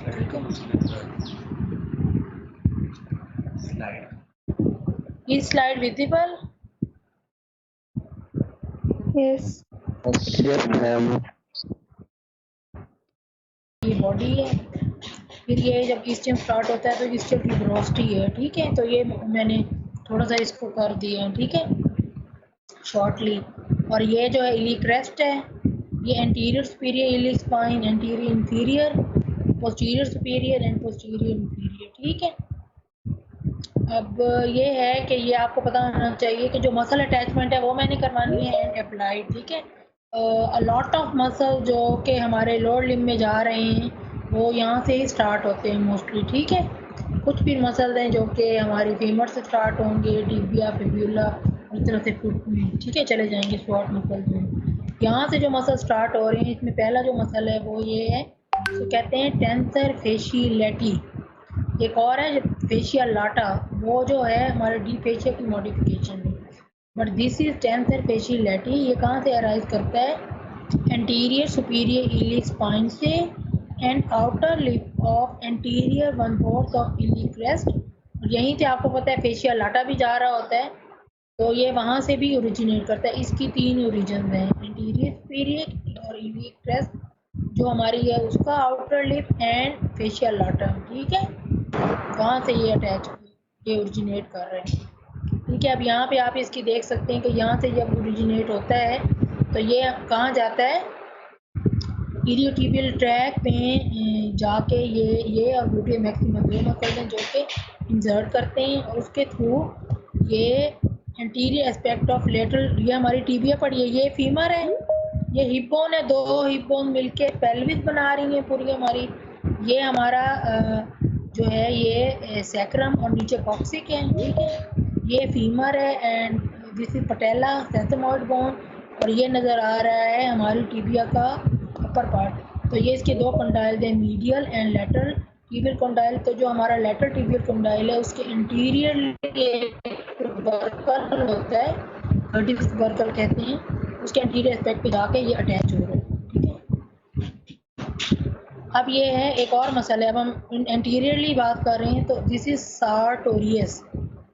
ठीक है, is slide visible? Yes ये बॉडी है, फिर ये जब ईस्टर्न स्टार्ट होता है तो ईस्टर्न की वेलोसिटी है। ठीक है, तो ये मैंने थोड़ा सा इसको कर दिया है, ठीक है, शॉर्टली। और ये जो है इलिक क्रेस्ट है, ये anterior superior iliac spine, anterior inferior, posterior superior and posterior inferior. ठीक है, अब ये है कि ये आपको पता होना चाहिए कि जो मसल अटैचमेंट है वो मैंने करवानी है एंड अप्लाइड। ठीक है, अ लॉट ऑफ मसल जो कि हमारे लोअर लिम्ब में जा रहे हैं वो यहाँ से ही स्टार्ट होते हैं मोस्टली। ठीक है, कुछ भी मसल हैं जो कि हमारी फीमर से स्टार्ट होंगे, टिबिया, फिब्यूला, इस तरह से ठीक है चले जाएंगे स्क्वाट मसल में। यहाँ से जो मसल स्टार्ट हो रहे हैं इसमें पहला जो मसल है वो ये है, तो कहते हैं टेंसर फेशियलिटी। एक और है फेशियल लाटा, वो जो है हमारे डी फेशियल की मॉडिफिकेशन है, बट दिस इज टेंसर फेशियलिटी। ये कहाँ से अराइज करता है? एंटीरियर सुपीरियर इलिक स्पाइन से and outer lip of anterior 1/4 of iliac crest. यहीं से आपको पता है फेशियल लाटा भी जा रहा होता है, तो ये वहाँ से भी ओरिजिनेट करता है। इसकी तीन ओरिजिन हैं, एंटीरियर सुपीरियर और इलिक क्रेस्ट जो हमारी है उसका आउटर लिप एंड फेशियल लाटा। ठीक है, वहाँ से ये अटैच ये ओरिजिनेट कर रहे हैं। ठीक है, अब यहाँ पे आप इसकी देख सकते हैं कि यहाँ से जब ओरिजिनेट होता है तो ये कहाँ जाता है? इलियोटिबियल ट्रैक में जाके ये और ग्लूटियम मैक्सिमम दो मसल हैं जो कि इंसर्ट करते हैं और उसके थ्रू ये एंटीरियर एस्पेक्ट ऑफ लेटरल, ये हमारी टिबिया पड़ी है, ये फीमर है, ये हिप बोन है, दो हिप बोन मिलके पेल्विस बना रही हैं पूरी हमारी। ये हमारा जो है ये सैक्रम और नीचे कॉक्सिक है। ठीक है, ये फीमर है and this is patella sesamoid bone, और ये नज़र आ रहा है हमारी टिबिया का अपर पार्ट। तो ये इसके दो कंडाइल हैं, medial and lateral tibial condyle. तो जो हमारा लेटरल टिबियल कंडाइल है उसके इंटीरियर बर्कल होता है, वर्टिकल बर्कल कहते हैं, उसके इंटीरियर एस्पेक्ट पे जाके ये अटैच हो रहा है। ठीक है, अब ये है एक और मसल है, अब हम एंटीरियरली बात कर रहे हैं तो दिस इज सार्टोरियस।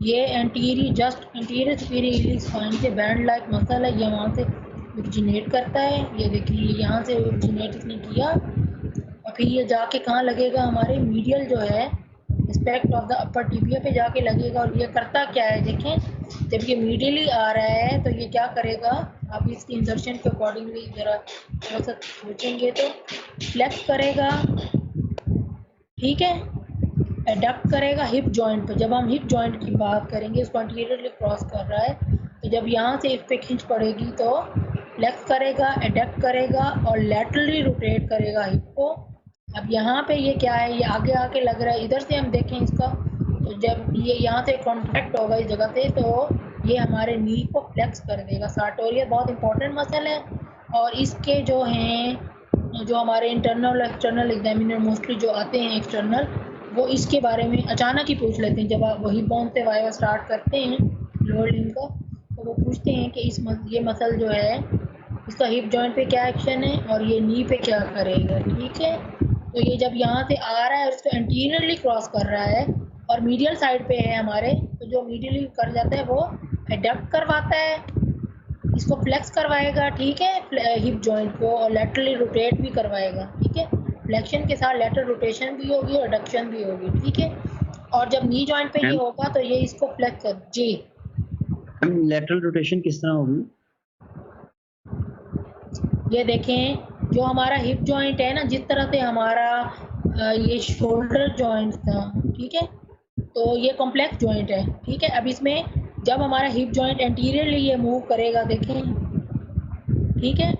ये anterior just anterior superior iliac spine से बैंड लाइक मसल है, ये वहाँ से ओरिजिनेट करता है। ये देखिए यहाँ से ओरिजिनेट इसने किया और फिर ये जाके कहाँ लगेगा? हमारे मीडियल जो है aspect of the upper tibia पे जाके लगेगा। और ये करता क्या है देखें, जब ये मीडियली आ रहा है तो ये क्या करेगा? आप इसकी इंसर्शन के अकॉर्डिंगली ज़रा थोड़ा सा सोचेंगे तो फ्लेक्स करेगा, ठीक है, एडक्ट करेगा हिप जॉइंट पे। जब हम हिप जॉइंट की बात करेंगे, इसको एंटीरियरली क्रॉस कर रहा है, तो जब यहाँ से इस पे खींच पड़ेगी तो फ्लेक्स करेगा, एडक्ट करेगा और लैटरली रोटेट करेगा हिप को। अब यहाँ पे ये क्या है, ये आगे आके लग रहा है, इधर से हम देखें इसका तो जब ये यहाँ से कॉन्ट्रैक्ट होगा इस जगह से तो ये हमारे नी को फ्लेक्स कर देगा। सार्टोरियस बहुत इंपॉर्टेंट मसल है और इसके जो हैं जो हमारे इंटरनल एक्सटर्नल एग्जामिनर मोस्टली जो आते हैं एक्सटर्नल, वो इसके बारे में अचानक ही पूछ लेते हैं। जब आप वही बोन से वाइवा स्टार्ट करते हैं लोअर लिम्ब का, तो वो पूछते हैं कि ये मसल जो है इसका हिप जॉइंट पे क्या एक्शन है और ये नी पे क्या करेगा। ठीक है, तो ये जब यहाँ से आ रहा है और इसको एंटीरियरली क्रॉस कर रहा है और मीडियल साइड पे है हमारे, तो जो मीडियली कर जाता है वो एडप्ट करवाता है, इसको फ्लेक्स करवाएगा, ठीक है, हिप जॉइंट को, और लैटरली रोटेट भी करवाएगा। ठीक है, फ्लेक्शन के साथ लैटरल रोटेशन भी होगी और एडक्शन भी होगी। ठीक है, और जब नी जॉइंट पे ये होगा तो ये इसको फ्लेक्स कर जी। लैटरल रोटेशन किस तरह होगी? ये देखें जो हमारा हिप जॉइंट है ना, जिस तरह से हमारा ये शोल्डर जॉइंट था, ठीक है, तो ये कॉम्प्लेक्स जॉइंट है। ठीक है, अब इसमें जब हमारा हिप जॉइंट एंटीरियरली ये मूव करेगा, देखें, ठीक है,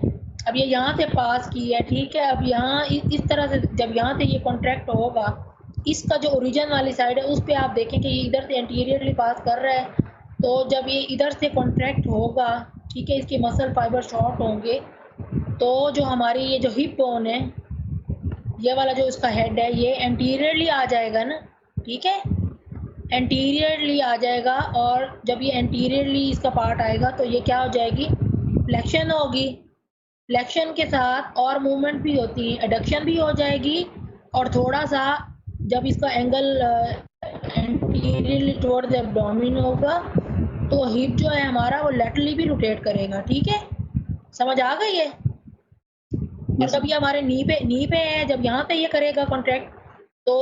अब ये यहाँ से पास की है, ठीक है, अब यहाँ इस तरह से जब यहाँ से ये कॉन्ट्रैक्ट होगा, इसका जो ओरिजिन वाली साइड है उस पर आप देखें कि ये इधर से एंटीरियरली पास कर रहा है, तो जब ये इधर से कॉन्ट्रैक्ट होगा, ठीक है, इसके मसल फाइबर शॉर्ट होंगे, तो जो हमारी ये जो हिप बोन है, ये वाला जो इसका हेड है, ये एंटीरियरली आ जाएगा ना, ठीक है, एंटीरियरली आ जाएगा, और जब ये एंटीरियरली इसका पार्ट आएगा तो ये क्या हो जाएगी? फ्लेक्शन होगी। फ्लेक्शन के साथ और मूवमेंट भी होती है, एडक्शन भी हो जाएगी और थोड़ा सा जब इसका angle anteriorly toward the abdomen होगा तो हिप जो है हमारा वो लैटरली भी रोटेट करेगा। ठीक है, समझ आ गई है? और जब ये हमारे नी पे है, जब यहाँ पे ये करेगा कॉन्ट्रैक्ट तो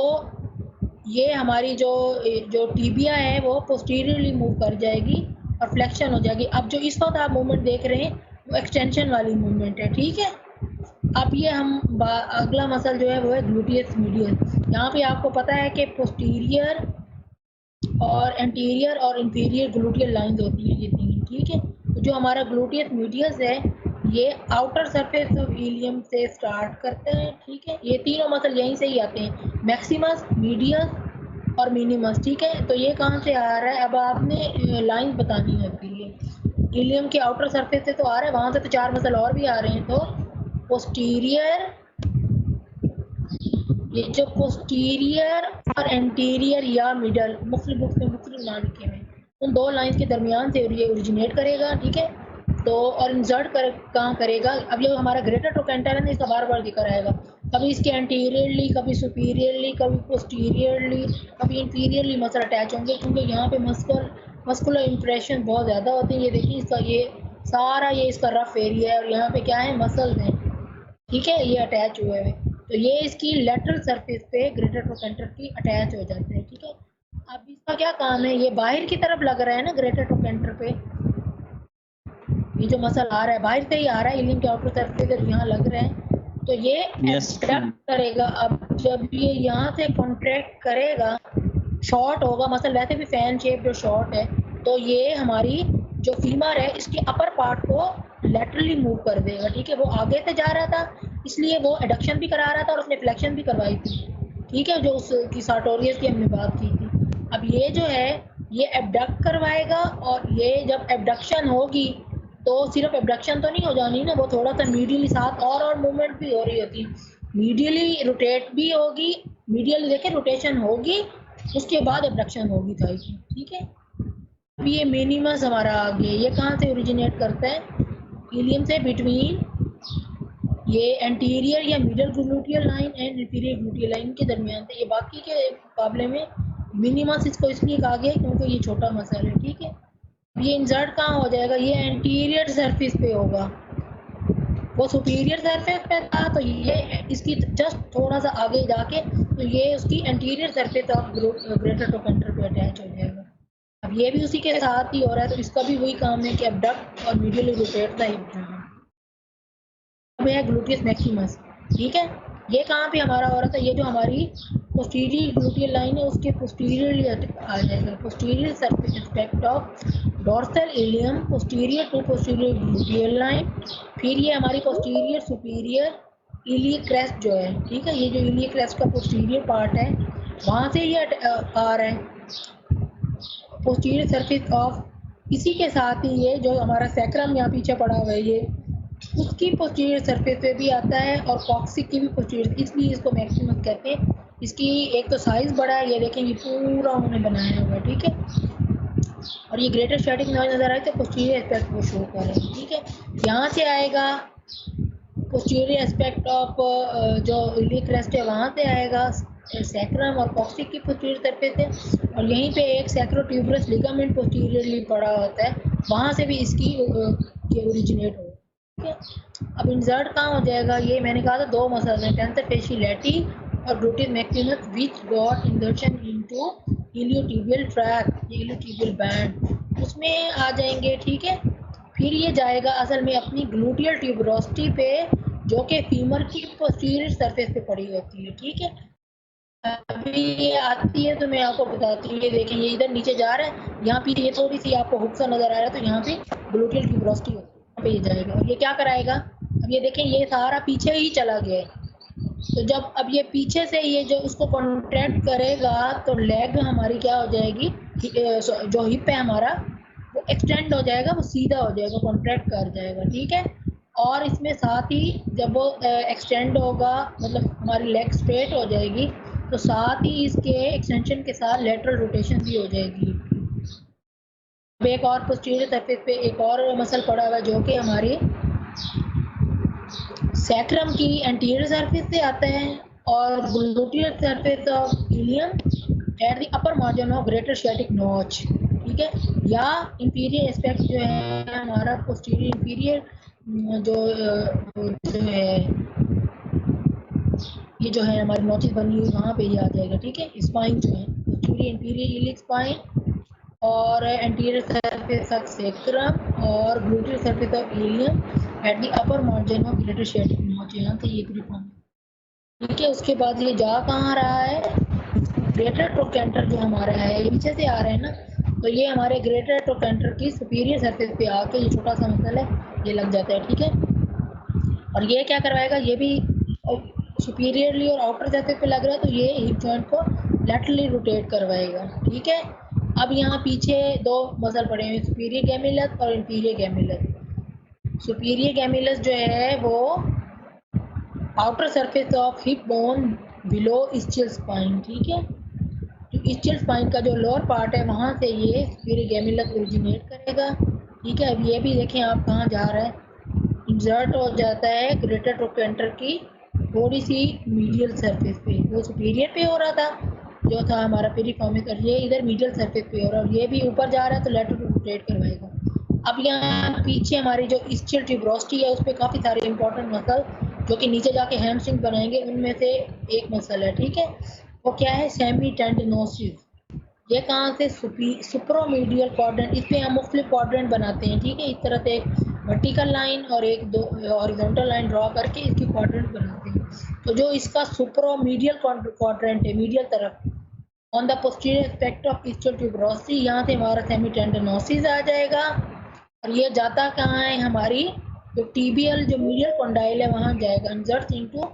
ये हमारी जो टीबिया है वो पोस्टीरियरली मूव कर जाएगी और फ्लेक्शन हो जाएगी। अब जो इस वक्त आप मूवमेंट देख रहे हैं वो एक्सटेंशन वाली मूवमेंट है। ठीक है, अब ये हम अगला मसल जो है वो है ग्लूटियस मीडियस। यहाँ पे आपको पता है कि पोस्टीरियर और एंटीरियर और इंफीरियर ग्लूटियल लाइंस होती हैं ये तीन। ठीक है, तो जो हमारा ग्लूटियस मीडियस है ये आउटर सरफेस ऑफ इलियम से स्टार्ट करते हैं। ठीक है, ये तीनों मसल यहीं से ही आते हैं, मैक्सिमस, मीडियस और मिनिमस। ठीक है, तो ये कहाँ से आ रहा है? अब आपने लाइन बतानी होती है। इलियम के आउटर सरफेस से तो आ रहा है, वहाँ से तो चार मसल और भी आ रहे हैं। तो पोस्टीरियर, ये जो पोस्टीरियर और एंटीरियर या मिडल, मुख्तलिफ बुक्स में मुख्तलिफ नाम लिखे हुए हैं, उन दो लाइंस के दरमियान से ये ओरिजिनेट करेगा। ठीक है, तो और इंसर्ट कहाँ करेगा? अब ये हमारा ग्रेटर ट्रोकेंटर है ना, इसका बार बार जिक्र आएगा, कभी इसके एंटीरियरली, कभी सुपीरियरली, कभी पोस्टीरियरली, कभी इंफीरियरली मसल अटैच होंगे, क्योंकि यहाँ पे मस्कुलर इंप्रेशन बहुत ज़्यादा होते हैं। ये देखिए इसका ये सारा ये इसका रफ एरिया है और यहाँ पे क्या है? मसल्स हैं। ठीक है, ये अटैच हुए हैं, तो ये इसकी लेटरल सरफेस पे ग्रेटर ट्रोकेंटर की अटैच हो जाते हैं। ठीक है, अब इसका क्या काम है? ये बाहर की तरफ लग रहा है ना ग्रेटर ट्रोकेंटर पे, ये जो मसल आ रहा है बाहर से ही आ रहा है, इलियम के आउटर सरफेस पे यहाँ लग रहा है, तो ये एब्डक्ट करेगा। अब जब ये यहाँ से कॉन्ट्रैक्ट करेगा, शॉर्ट होगा मसल, वैसे भी फैन शेप जो शॉर्ट है, तो ये हमारी जो फीमर है इसके अपर पार्ट को लैटरली मूव कर देगा। ठीक है, वो आगे से जा रहा था इसलिए वो एडक्शन भी करा रहा था और उसने फ्लेक्शन भी करवाई थी। ठीक है, जो उसकी सार्टोरियस की हमने बात की थी। अब ये जो है ये एब्डक्ट करवाएगा और ये जब एब्डक्शन होगी तो सिर्फ एब्डक्शन तो नहीं हो जानी ना, वो थोड़ा सा मीडियली साथ और मूवमेंट भी हो रही होती, मीडियली रोटेट भी होगी, मीडियली देखे रोटेशन होगी, उसके बाद एब्डक्शन होगी थाई की। ठीक है, अब ये मिनिमस हमारा आगे ये कहाँ से ओरिजिनेट करता है? इलियम से बिटवीन ये एंटीरियर या middle gluteal line and inferior gluteal line के दरमियान से। ये बाकी के मुकाबले में मिनिमस इसको इसलिए कहा गया क्योंकि ये छोटा मसल है। ठीक है, ये इंसर्ट कहाँ हो जाएगा? ये एंटीरियर सरफेस पे होगा, वो सुपीरियर सरफेस पे था तो ये इसकी जस्ट थोड़ा सा आगे जाके तो ये उसकी anterior surface of greater trochanter पे अटैच हो जाएगा। अब ये भी उसी के साथ ही हो रहा है, तो इसका भी वही काम है कि एब्डक्ट और मीडियली रोटेट द हिप। अब है ग्लूटियस मैक्सिमस। ठीक है, ये कहाँ पे हमारा हो रहा था? ये जो हमारी पोस्टीरियर ग्लूटियल लाइन है उसके पोस्टीरियरली आ जाएगा, posterior surface aspect of dorsal ilium posterior to posterior gluteal line. फिर ये हमारी पोस्टीरियर सुपीरियर इलियक क्रेस्ट जो है, ठीक है, ये जो इलियक क्रेस्ट का पोस्टीरियर पार्ट है वहाँ से ये आ रहा है पोस्टीरियर सरफेस ऑफ, इसी के साथ ही ये जो हमारा सैक्रम यहाँ पीछे पड़ा हुआ है ये उसकी पोस्टीरियर सरफेस पे भी आता है और कॉक्सिक की भी पोस्टीरियर, इसलिए इसको मैक्सिमस कहते हैं। इसकी एक तो साइज़ बड़ा है, ये देखें ये पूरा उन्होंने बनाया हुआ है। ठीक है, और ये ग्रेटर स्टैटिक नॉइज नज़र आए तो पोस्टीरियर एस्पेक्ट वो शो कर रहे हैं। ठीक है, यहाँ से आएगा पोस्टीरियर एस्पेक्ट ऑफ जो इलियक क्रेस्ट है वहाँ से आएगा सैक्रम और कॉक्सिक की पोस्टीरियर सरफेस है, और यहीं पे एक सैक्रोट्यूबरस लिगामेंट पोस्टीरियरली पड़ा होता है, वहाँ से भी इसकी ओरिजिनेट हो। ठीक है, अब इंसर्ट कहाँ हो जाएगा? ये मैंने कहा था दो मसल्स हैं, टेंसर फेशी लैटी और gluteus Maximus which got insertion into iliotibial track, ये इलियोटिबियल बैंड उसमें आ जाएंगे। ठीक है, फिर ये जाएगा असल में अपनी ग्लूटियल ट्यूबरोसिटी पे जो कि फीमर की पोस्टीरियर सरफेस पे पड़ी होती है। ठीक है, अभी ये आती है तो मैं आपको बताती हूँ, ये देखें ये इधर नीचे जा रहा है, यहाँ पे ये थोड़ी सी आपको हुक सा नज़र आ रहा है, तो यहाँ पे ग्लूटियल ट्यूबरोसिटी पे ये जाएगा और ये क्या कराएगा? अब ये देखें ये सारा पीछे ही चला गया है, तो जब अब ये पीछे से ये जो उसको कॉन्ट्रैक्ट करेगा तो लेग हमारी क्या हो जाएगी, जो हिप है हमारा वो एक्सटेंड हो जाएगा, वो सीधा हो जाएगा, कॉन्ट्रैक्ट कर जाएगा। ठीक है, और इसमें साथ ही जब वो एक्सटेंड होगा मतलब हमारी लेग स्ट्रेट हो जाएगी तो साथ ही इसके एक्सटेंशन के साथ लेटरल रोटेशन भी हो जाएगी। एक और पोस्टीरियर सरफेस पे एक और मसल पड़ा हुआ है जो कि हमारी सैक्रम की एंटीरियर सरफेस से आता है और gluteal surface of ilium at the upper margin of greater sciatic notch, ठीक है। या इंफीरियर एस्पेक्ट जो है हमारा पोस्टीरियर इंफीरियर जो है ये जो है हमारी नोचेस बनी हुई वहाँ पे ये आ जाएगा, ठीक है। स्पाइन जो है पोस्टीरियर इंफीरियर इलिक स्पाइन और एंटीरियर सरफेस ऑफ सेक्रम और gluteal surface of ilium at the upper margin of greater sciatic notch, यहाँ से ये ग्रुप फॉर्म, ठीक है। उसके बाद ये जा कहाँ रहा है, ग्रेटर ट्रोकेंटर जो हमारा है पीछे से आ रहा है ना, तो ये हमारे ग्रेटर ट्रोकेंटर की सुपीरियर सरफेस पे आके ये छोटा सा मसल है ये लग जाता है, ठीक है। और ये क्या करवाएगा, ये भी सुपीरियरली और आउटर सरफेस पे लग रहा है तो ये हिप जॉइंट को लैटरली रोटेट करवाएगा, ठीक है। अब यहाँ पीछे दो मसल पड़े हुए, सुपीरियर गैमिलस और इंफीरियर गैमिलस। सुपीरियर गैमिलस जो है वो outer surface of hip bone below ischial spine, ठीक है। तो इस्चियल स्पाइन का जो लोअर पार्ट है वहाँ से ये सुपीरियर गैमिलस ओरिजिनेट करेगा, ठीक है। अब ये भी देखें आप कहाँ जा रहा है, इंसर्ट हो जाता है ग्रेटर ट्रोकेंटर की थोड़ी सी मीडियल सरफेस पे, वो सुपीरियर पे हो रहा था जो था हमारा पेरिफॉर्मिक, और ये इधर मीडियल सरफेस पे हो रहा है और ये भी ऊपर जा रहा है तो लैटरल रोटेट करवाएगा। अब यहाँ पीछे हमारी जो इस्चियल ट्यूबरोस्टी है उस पर काफ़ी सारे इंपॉर्टेंट मसल जो कि नीचे जाके हैमस्ट्रिंग बनाएंगे, उनमें से एक मसल है, ठीक है। वो क्या है, सेमी टेंडिनोसिस। ये कहाँ से, सुप्रोमीडियल क्वाड्रेंट, इस पर हम मुख्तलिफ क्वाड्रेंट बनाते हैं, ठीक है। इस तरह से एक वर्टिकल लाइन और एक दो हॉरिजॉन्टल लाइन ड्रॉ करके इसकी क्वाड्रेंट बनाते हैं। तो जो इसका सुप्रोमीडियल क्वाड्रेंट है मीडियल तरफ on the posterior aspect of ischial tuberosity, यहाँ से हमारा सेमी टेंडिनोसिस आ जाएगा। और ये जाता कहाँ है, हमारी जो टीबियल जो मीडियल कॉन्डाइल है वहाँ जाएगा, insert into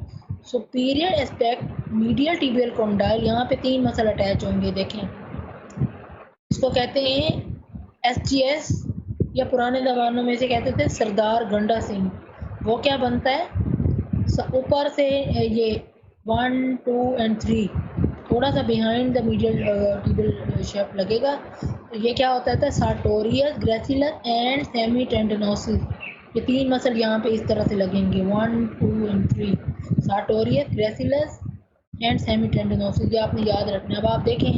superior aspect medial tibial condyle. यहाँ पे तीन मसल अटैच होंगे, देखें इसको कहते हैं SGS, या पुराने ज़मानों में से कहते थे सरदार गंडा सिंह। वो क्या बनता है, ऊपर से ये 1, 2 और 3 थोड़ा सा behind the medial tibial shape लगेगा, तो ये क्या होता है, सार्टोरियस, ग्रेसिलस एंड सेमी टेंडिनोसिस। ये तीन मसल यहाँ पे इस तरह से लगेंगे 1, 2 और 3, सार्टोरियस, ग्रेसिलस एंड सेमी टेंडिनोसिस, ये आपने याद रखना। अब आप देखें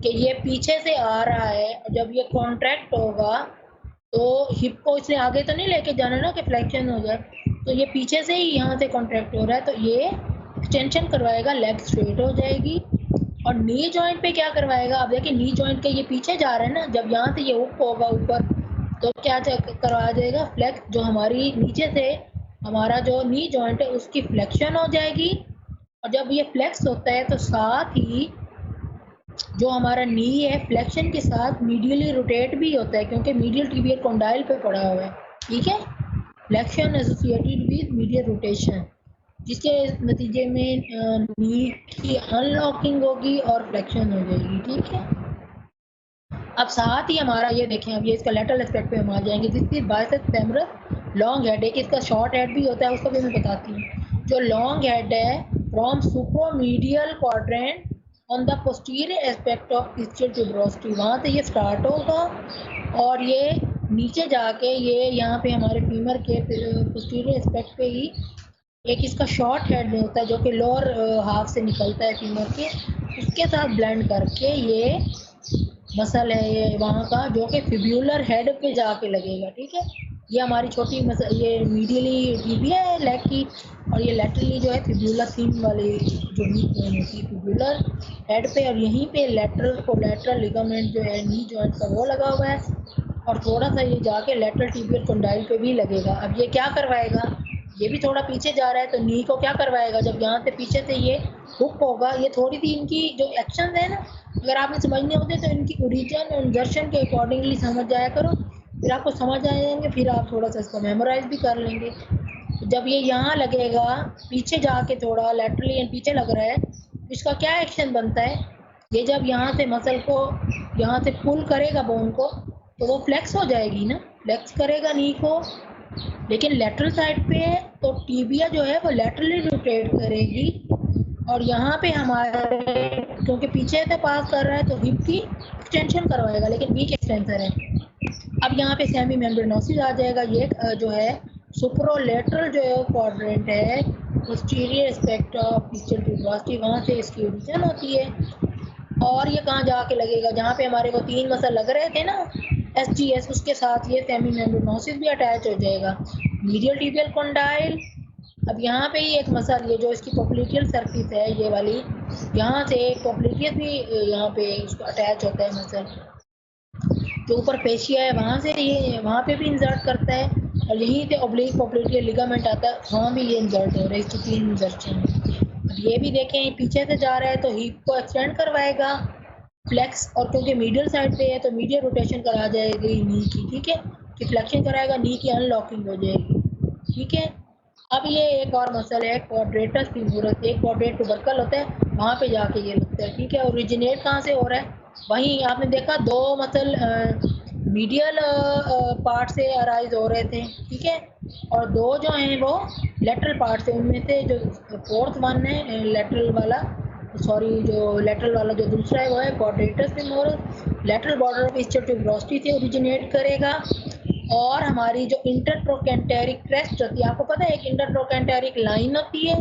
कि ये पीछे से आ रहा है और जब ये कॉन्ट्रैक्ट होगा तो हिप को इसने आगे तो नहीं लेके जाना ना कि फ्लेक्शन हो जाए, तो ये पीछे से ही यहाँ से कॉन्ट्रैक्ट हो रहा है तो ये एक्सटेंशन करवाएगा, लेग स्ट्रेट हो जाएगी। और नी जॉइंट पे क्या करवाएगा, आप देखिए नी जॉइंट के ये पीछे जा रहा है ना, जब यहाँ से ये हुक होगा ऊपर तो क्या करवा जाएगा, फ्लेक्स, जो हमारी नीचे से हमारा जो नी जॉइंट है उसकी फ्लेक्शन हो जाएगी। और जब ये फ्लेक्स होता है तो साथ ही जो हमारा नी है फ्लेक्शन के साथ मीडियली रोटेट भी होता है, क्योंकि मीडियल टीबियल कॉन्डाइल पे पड़ा हुआ है, ठीक है। Flexion associated with medial rotation, जिसके नतीजे में नी की अनलॉकिंग होगी और फ्लेक्शन हो जाएगी, ठीक है। अब साथ ही हमारा ये देखें, अब ये इसका लेटरल एस्पेक्ट पे हम आ जाएंगे, जिसकी बाइसेप्स फेमोरस लॉन्ग हेड है, इसका शॉर्ट हेड भी होता है, उसको भी मैं बताती हूँ। जो लॉन्ग हेड है from superomedial quadrant on the posterior aspect of ischial tuberosity, वहाँ से ये स्टार्ट होगा और ये नीचे जाके ये यहाँ पे हमारे फीमर के पोस्टीरियर एस्पेक्ट पे ही एक इसका शॉर्ट हेड होता है जो कि लोअर हाफ से निकलता है फीमर के, उसके साथ ब्लेंड करके ये मसल है ये वहाँ का जो कि फिब्यूलर हेड पे जाके लगेगा, ठीक है। ये हमारी छोटी मसल, ये मीडियली टीबिया है लेग की, और ये लैटरली जो है फिब्यूलर सीम वाली जो नी बोन होती है फिब्यूलर हेड पे, और यहीं पे लेटरल कोलैटरल लिगामेंट जो है नी जॉइंट का वो लगा हुआ है, और थोड़ा सा ये जाके लेटरल टीबियल कॉन्डाइल पे भी लगेगा। अब ये क्या करवाएगा, ये भी थोड़ा पीछे जा रहा है तो नी को क्या करवाएगा, जब यहाँ से पीछे से ये हुक होगा, ये थोड़ी सी इनकी जो एक्शन है ना, अगर आपने समझने होते तो इनकी ओरिजिन और इंजर्शन के अकॉर्डिंगली समझ जाया करो, फिर आपको समझ आ जाएंगे, फिर आप थोड़ा सा इसको मेमोराइज भी कर लेंगे। तो जब ये यहाँ लगेगा पीछे जाके थोड़ा लैटरली एंड पीछे लग रहा है, तो इसका क्या एक्शन बनता है, ये जब यहाँ से मसल को यहाँ से पुल करेगा बोन को तो वो फ्लेक्स हो जाएगी ना, फ्लेक्स करेगा नी को, लेकिन लेटरल साइड पे है तो टीबिया जो है वो लेटरली रोटेट करेगी, और यहाँ पे हमारे क्योंकि पीछे से पास कर रहा है तो हिप की एक्सटेंशन करवाएगा, लेकिन वीक एक्सटेंसर है। अब यहाँ पे सेमी मेम्ब्रेनोसिस आ जाएगा, ये जो है सुप्रोलेटरल जो है क्वाड्रेंट है posterior aspect of pistol tuberosity, वहाँ से इसकी ओरिजिन होती है। और ये कहाँ जाके लगेगा, जहाँ पे हमारे को 3 मसल लग रहे थे ना SGS, उसके साथ ये सेमी मेम्ब्रेनोसिस भी अटैच हो जाएगा। मीडियल टिबियल कंडाइल, अब यहाँ पे ही एक मसल, ये जो इसकी पॉप्लिटियल सर्फिस है ये वाली, यहाँ से पॉप्लिटियस भी यहाँ पे उसको अटैच होता है मसल, जो ऊपर पेशिया है वहाँ से ये वहाँ पे भी इंसर्ट करता है, और यहीं से ऑब्लिक पॉप्लिटियल लिगामेंट आता है, वहाँ भी ये इंसर्ट हो रहा है। इसकी 3 इंसर्शन है। अब ये भी देखें पीछे से जा रहा है तो हिप को एक्सटेंड करवाएगा, फ्लेक्स, और क्योंकि मीडियल साइड पे है तो मीडियल रोटेशन करा जाएगी नी की, ठीक है, कि फ्लेक्शन कराएगा, नी की अनलॉकिंग हो जाएगी, ठीक है। अब ये एक और मसल है क्वाड्रेटस फीमोरस, एक क्वाड्रेट टुबरकल होता है, वहाँ पे जाके ये लगता है, ठीक है। ओरिजिनेट कहाँ से हो रहा है, वहीं आपने देखा 2 मसल मीडियल पार्ट से अराइज हो रहे थे, ठीक है, और 2 जो हैं वो लेटरल पार्ट से, उनमें से जो 4th वन है लेटरल वाला, सॉरी जो लेटरल वाला जो दूसरा है वो है quadratus femoris, lateral border of ischial tuberosity से ओरिजिनेट करेगा। और हमारी जो इंटरट्रोकेंटेरिक क्रेस्ट होती है, आपको पता है एक इंटरट्रोकेंटेरिक लाइन होती है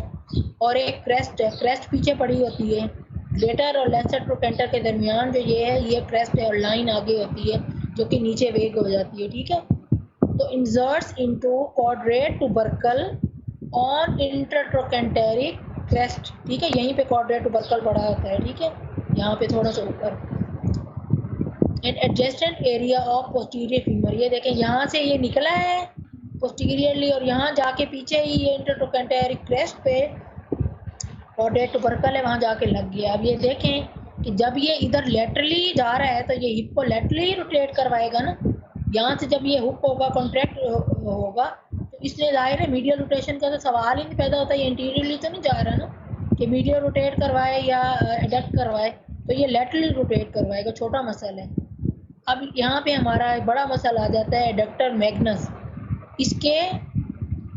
और एक क्रेस्ट है, क्रेस्ट पीछे पड़ी होती है, ग्रेटर और लेसर ट्रोकेंटर के दरमियान जो ये है ये क्रेस्ट है, और लाइन आगे होती है जो कि नीचे वेग हो जाती है, ठीक है। तो inserts into quadrate tubercle on intertrochanteric crest, ठीक है, यहीं पे क्वाड्रेट टुबरकल पड़ा होता है, ठीक है, यहाँ पे थोड़ा सा ऊपर। And adjacent area of posterior femur, ये देखें यहाँ से ये निकला है पोस्टीरियरली, और यहाँ जाके पीछे ही ये इंटरट्रोकेंटेरिक क्रेस्ट पे क्वाड्रेट टुबरकल है, वहाँ जाके लग गया। अब ये देखें कि जब ये इधर लेटरली जा रहा है तो ये हिप को लेटरली रोटेट करवाएगा ना, यहाँ से जब ये हुक होगा कॉन्ट्रैक्ट होगा तो इसलिए जाहिर है मीडियल रोटेशन का तो सवाल ही नहीं पैदा होता, ये इंटीरियरली तो नहीं जा रहा ना कि मीडियल रोटेट करवाए या एडक्ट करवाए, तो ये लेटरली रोटेट करवाएगा, छोटा मसल है। अब यहाँ पे हमारा एक बड़ा मसल आ जाता है एडक्टर मैग्नस, इसके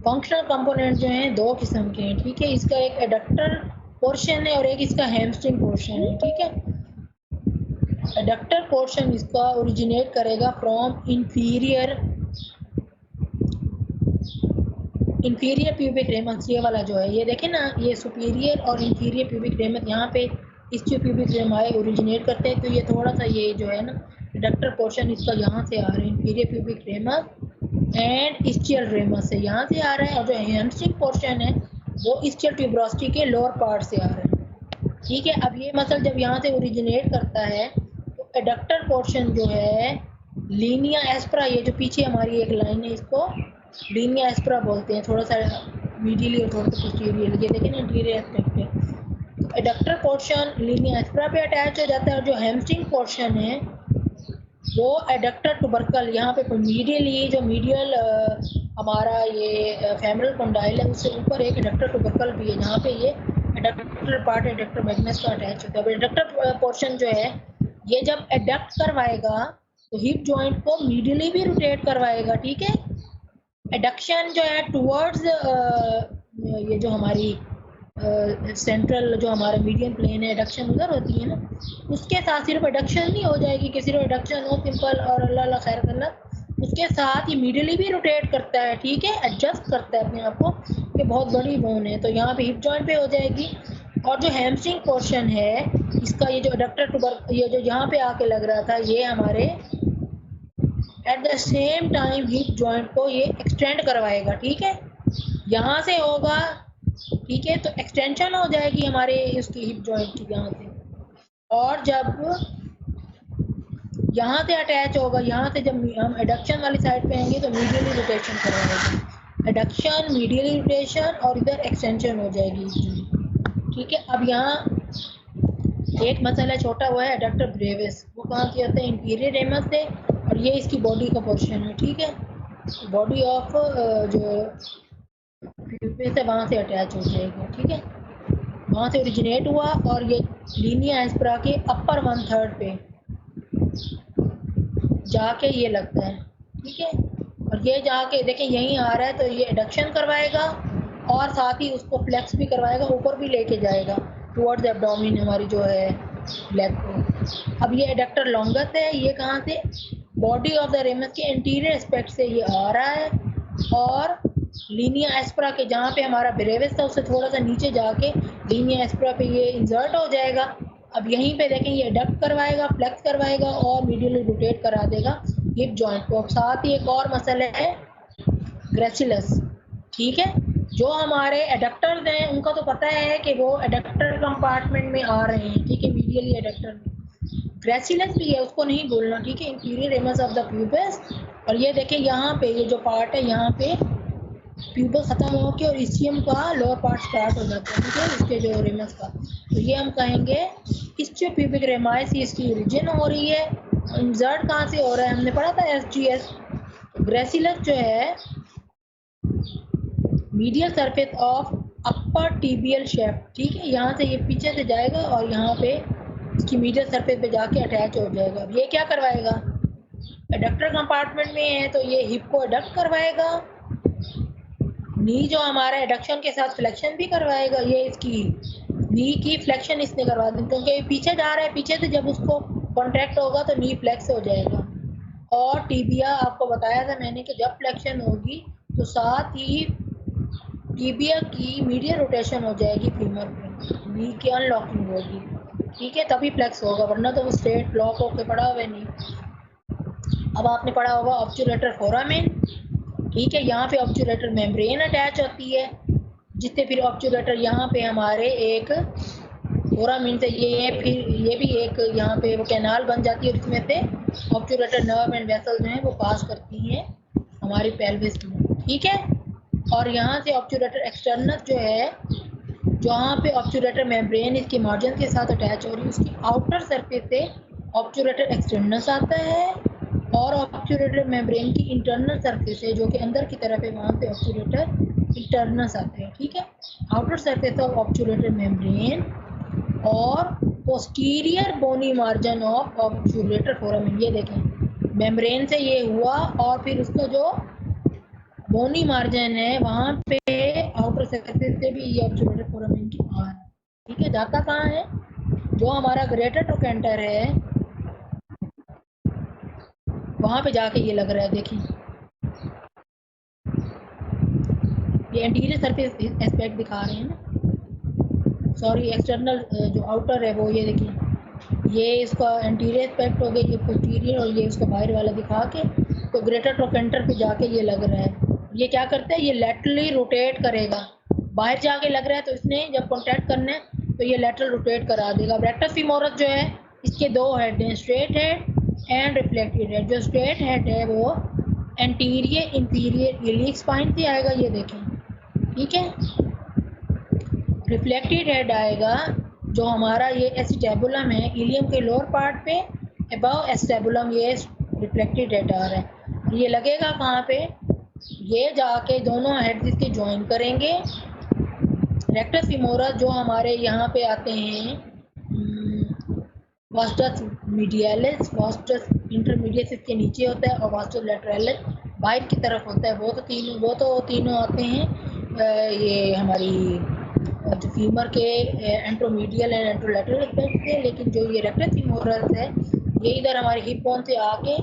फंक्शनल कंपोनेंट जो हैं 2 किस्म के हैं, ठीक है, इसका एक एडक्टर पोर्शन है और एक इसका हैमस्ट्रिंग पोर्शन है, ठीक है। एडक्टर पोर्शन इसका ओरिजिनेट करेगा फ्रॉम इंफीरियर प्यूबिक रेमस, ये वाला जो है, ये देखें ना, ये सुपीरियर और इंफीरियर प्यूबिक रेमस, यहाँ पे इस्चियो प्यूबिक रेमाई ओरिजिनेट करते हैं, तो ये थोड़ा सा ये जो है ना एडक्टर पोर्शन इसका यहाँ से आ रहा है, inferior pubic ramus and ischial ramus से यहाँ से आ रहा है, और जो हैमस्ट्रिंग पोर्शन है वो इस्चियल ट्यूबरोसिटी के लोअर पार्ट से आ रहा है, ठीक है। अब ये मसल जब यहाँ से ओरिजिनेट करता है तो एडक्टर पोर्शन जो है लीनिया एस्प्रा, ये जो पीछे हमारी एक लाइन है इसको लीनिया एस्प्रा बोलते हैं, थोड़ा सा मीडियली और थोड़ा सा पोस्टीरियर, ये देखें ना इंटीरियर एस्पेक्ट है, तो एडक्टर पोर्शन लीनिया एस्प्रा पे अटैच हो जाता है, और जो हैमस्ट्रिंग पोर्शन है वो एडक्टर टुबरकल, यहाँ पे मीडियली जो मीडियल हमारा ये फेमरल कंडाइल है उससे ऊपर एक एडक्टर टुबरकल भी है, जहाँ पे ये एडक्टर पार्ट एडक्टर मैग्नस का अटैच होता है। एडक्टर पोर्शन जो है ये जब एडक्ट करवाएगा तो हिप जॉइंट को मीडियली भी रोटेट करवाएगा, ठीक है। एडक्शन जो है टुवर्ड्स ये जो हमारी सेंट्रल जो हमारा मीडियन प्लेन है, एडक्शन उधर होती है ना, उसके साथ सिर्फ एडक्शन नहीं हो जाएगी कि सिर्फ एडक्शन हो सिंपल और अल्लाह अल्लाह खैर करना, उसके साथ ये मीडियली भी रोटेट करता है, ठीक है, एडजस्ट करता है अपने आप को कि बहुत बड़ी बोन है, तो यहाँ पे हिप जॉइंट पे हो जाएगी। और जो हैमस्ट्रिंग पोर्शन है इसका, ये जो एडक्टर टुबर ये जो यहाँ पे आके लग रहा था, ये हमारे at the same time hip joint को ये एक्सटेंड करवाएगा, ठीक है, यहाँ से होगा, ठीक है, तो एक्सटेंशन हो जाएगी हमारे उसकी हिप जॉइंट की यहाँ से, और जब यहाँ से अटैच होगा, यहाँ से जब हम एडक्शन वाली साइड पे आएंगे तो मीडियली रोटेशन करवाएगा, एडक्शन मीडियली रोटेशन और इधर एक्सटेंशन हो जाएगी, ठीक है। अब यहाँ एक मसल है छोटा, वो है एडक्टर ब्रेविस, वो कहाँ से आता है, इंफीरियर रेमस से, और ये इसकी बॉडी का पोर्शन है, ठीक है, बॉडी ऑफ जो प्यूबिस से वहाँ से अटैच हो जाएगा, ठीक है, वहाँ से ओरिजिनेट हुआ, और ये लीनिया एस्प्रा के अपर 1/3 पे जाके ये लगता है, ठीक है, और ये जाके देखें यहीं आ रहा है तो ये एडक्शन करवाएगा और साथ ही उसको फ्लेक्स भी करवाएगा, ऊपर भी लेके जाएगा टुवर्ड्स एब्डोमेन हमारी जो है लेग को। अब ये एडक्टर लॉन्गस है, ये कहाँ से, बॉडी ऑफ द रेमस के इंटीरियर एस्पेक्ट से ये आ रहा है, और लीनिया एस्प्रा के जहाँ पे हमारा ब्रेविस था उससे थोड़ा सा नीचे जाके लीनिया एस्प्रा पे ये इंसर्ट हो जाएगा। अब यहीं पे देखें ये डक्ट करवाएगा, फ्लेक्स करवाएगा और मीडियली रोटेट करा देगा हिप जॉइंट को। साथ ही एक और मसला है ग्रेसिलस, ठीक है। जो हमारे एडक्टर्स हैं उनका तो पता है कि वो एडक्टर कंपार्टमेंट में आ रहे हैं, ठीक है, मीडियली एडक्टर में। ग्रेसिलस भी है, उसको नहीं बोलना, ठीक है, inferior ramus of the pubis. और ये देखें यहाँ पे ये जो पार्ट है यहाँ पे प्यूबस खत्म हो के और इस्चियम का लोअर पार्ट स्टार्ट हो जाता है, ठीक है, इसके जो रेमस का। तो ये हम कहेंगे इस्चियो प्यूबिक रेमाइस, इसकी ओरिजिन हो रही है। इंसर्ट कहाँ से हो रहा है, हमने पढ़ा था एसजीएस। ग्रेसिलस जो है medial surface of upper tibial shaft, ठीक है, यहाँ से ये पीछे से जाएगा और यहाँ पे इसकी मीडियल सरफेस पे जाके अटैच हो जाएगा। अब ये क्या करवाएगा, एडक्टर कंपार्टमेंट में है तो ये हिप को एडक्ट करवाएगा, नी जो हमारा एडक्शन के साथ फ्लेक्शन भी करवाएगा। ये इसकी नी की फ्लेक्शन इसने करवा दी क्योंकि ये पीछे जा रहा है, पीछे से जब उसको कॉन्ट्रैक्ट होगा तो नी फ्लेक्स हो जाएगा। और टीबिया आपको बताया था मैंने कि जब फ्लेक्शन होगी तो साथ ही टीबिया की मीडियल रोटेशन हो जाएगी फीमर पे, नी की अनलॉकिंग होगी, ठीक है, तभी फ्लेक्स होगा, वरना तो वो स्ट्रेट लॉक होकर पड़ा हुआ नहीं। अब आपने पढ़ा होगा ऑब्चुलेटर फोरामेन, ठीक है, यहाँ पे ऑब्चुलेटर मेम्ब्रेन अटैच होती है, जिससे फिर ऑब्चुलेटर यहाँ पे हमारे एक फोरामेन से फिर ये भी एक यहाँ पे वो कैनाल बन जाती है, जिसमें से ऑब्चुलेटर नर्व एंड वेसल जो है वो पास करती हैं हमारी पेल्विस में, ठीक है। और यहाँ से ऑब्चुलेटर एक्सटर्नस जो है, जहाँ पे ऑब्चुलेटर मेम्ब्रेन इसके मार्जिन के साथ अटैच हो रही है, उसकी आउटर सरफेस से ऑब्चुलेटर एक्सटर्नस आता है और ऑब्चुलेटर मेम्ब्रेन की इंटरनल सरफेस है जो कि अंदर की तरफ है, वहाँ पे ऑब्चुलेटर इंटरनस आते हैं, ठीक है। Outer surface of obturator membrane और posterior bony margin of obturator foramen. ये देखें मेम्ब्रेन से ये हुआ और फिर उसका जो बोनी मार्जिन है वहाँ पे आउटर सरफेस से भी ये ऑब्चुलेटर फोरामेन की आ है, ठीक है। जाता कहाँ है, जो हमारा ग्रेटर ट्रोकेंटर है वहाँ पे जाके ये लग रहा है, देखिए ये एंटीरियर सरफेस एस्पेक्ट दिखा रहे हैं ना, सॉरी एक्सटर्नल जो आउटर है वो, ये देखिए ये इसका एंटीरियर एस्पेक्ट हो गया, ये पोस्टीरियर, और ये उसका बाहर वाला दिखा के तो ग्रेटर ट्रोकेंटर पे जाके ये लग रहा है। ये क्या करता है, ये लैटरली रोटेट करेगा, बाहर जाके लग रहा है तो इसने जब कॉन्टैक्ट करना है तो ये लैटरल रोटेट करा देगा। रेक्टस फीमोरस जो है इसके दो हेड हैं, straight head and reflected head. जो स्ट्रेट हेड है वो एंटीरियर इंफीरियर इलियक स्पाइन से आएगा, ये देखें, ठीक है। रिफ्लेक्टेड हेड आएगा जो हमारा ये एस्टेबुलम है इलियम के लोअर पार्ट पे, अबव एस्टेबुलम ये रिफ्लेक्टेड हेड आ रहा है। ये लगेगा कहाँ पे, ये जाके दोनों हेड्स इसके ज्वाइन करेंगे। रेक्टस फीमोरस जो हमारे यहाँ पे आते हैं वास्टस मीडियलिस, वास्टस इंटरमीडियस इसके नीचे होता है और वास्टस लैटरलिस बाहर की तरफ होता है। वो तो तीनों आते हैं ये हमारी जो फीमर के एंट्रोमीडियल एंड एंट्रोलैटरल एस्पेक्ट से, लेकिन जो ये रेक्टस फीमोरस है ये इधर हमारे हिप बोन से आके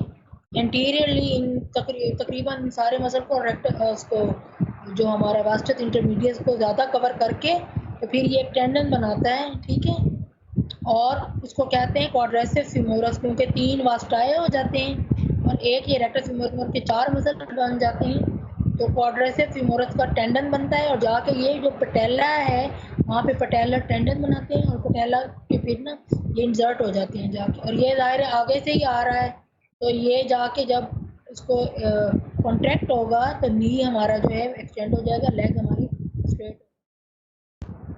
एंटीरियरली इन तकरीबन सारे मसल को उसको जो हमारा वास्टस इंटरमीडियस को ज़्यादा कवर करके तो फिर ये एक टेंडन बनाता है, ठीक है। और उसको कहते हैं क्वाड्रेसेप्स फीमोरस, क्योंकि तीन वास्टाए हो जाते हैं और एक ये रेक्टस फीमोरस के चार मसल बन जाते हैं, तो क्वाड्रेसेप्स फीमोरस का टेंडन बनता है और जाके ये जो पटेला है वहाँ पे पटेलर टेंडन बनाते हैं और पटेला के फिर ना ये इंसर्ट हो जाते हैं जाके, और ये ज़ाहिर है आगे से ही आ रहा है तो ये जाके जब उसको कॉन्ट्रैक्ट होगा तो नी हमारा जो है एक्सटेंड हो जाएगा, लेग हमारी स्ट्रेट।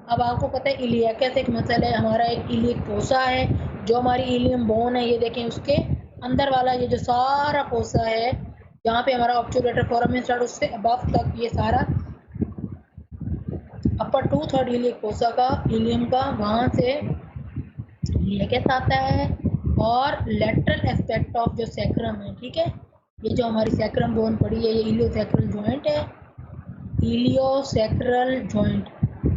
अब आपको पता है इलियकस एक मसल है, हमारा एक इलियक फोसा है जो हमारी इलियम बोन है, ये देखें उसके अंदर वाला ये जो सारा फोसा है जहाँ पे हमारा ऑब्चुलेटर फोरामेन स्टार्ट उससे अबव तक ये सारा अपर 2/3 इलियक फोसा का इलियम का वहाँ से इलियकस आता है। और लेटरल एस्पेक्ट ऑफ जो सैक्रम है, ठीक है, ये जो हमारी सैक्रम बोन पड़ी है ये इलियोसैक्रल जॉइंट है, इलियोसैक्रल जॉइंट,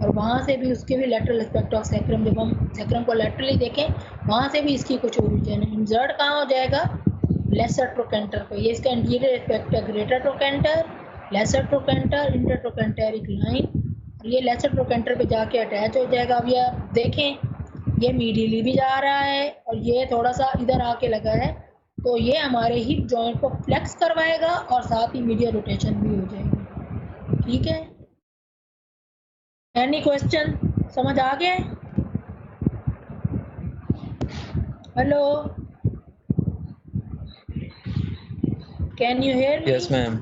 और वहाँ से भी उसके भी लेटरल एस्पेक्ट ऑफ सैक्रम, जब हम सैक्रम को लेटरली देखें वहाँ से भी इसकी कुछ ओरिजिन है। इंसर्ट कहाँ हो जाएगा, लेसर ट्रोकेंटर पे, ये इसका इंटीरियर एस्पेक्ट है greater trochanter, lesser trochanter, intertrochanteric line, ये लेसर ट्रोकेंटर पे जाके अटैच हो जाएगा। अब ये आप देखें ये मीडियली भी जा रहा है और ये थोड़ा सा इधर आके लगा है, तो ये हमारे हिप जॉइंट को फ्लेक्स करवाएगा और साथ ही मीडियल रोटेशन भी हो जाएगी। ठीक है, एनी क्वेश्चन? समझ आ गया? Hello, can you hear me? Yes ma'am.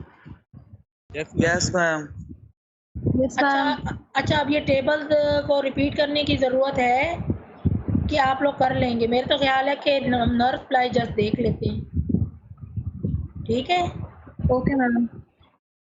Yes ma'am. अच्छा, अब ये टेबल को रिपीट करने की ज़रूरत है कि आप लोग कर लेंगे? मेरे तो ख्याल है कि नर्व सप्लाई जस्ट देख लेते हैं। ठीक है, ओके मैम।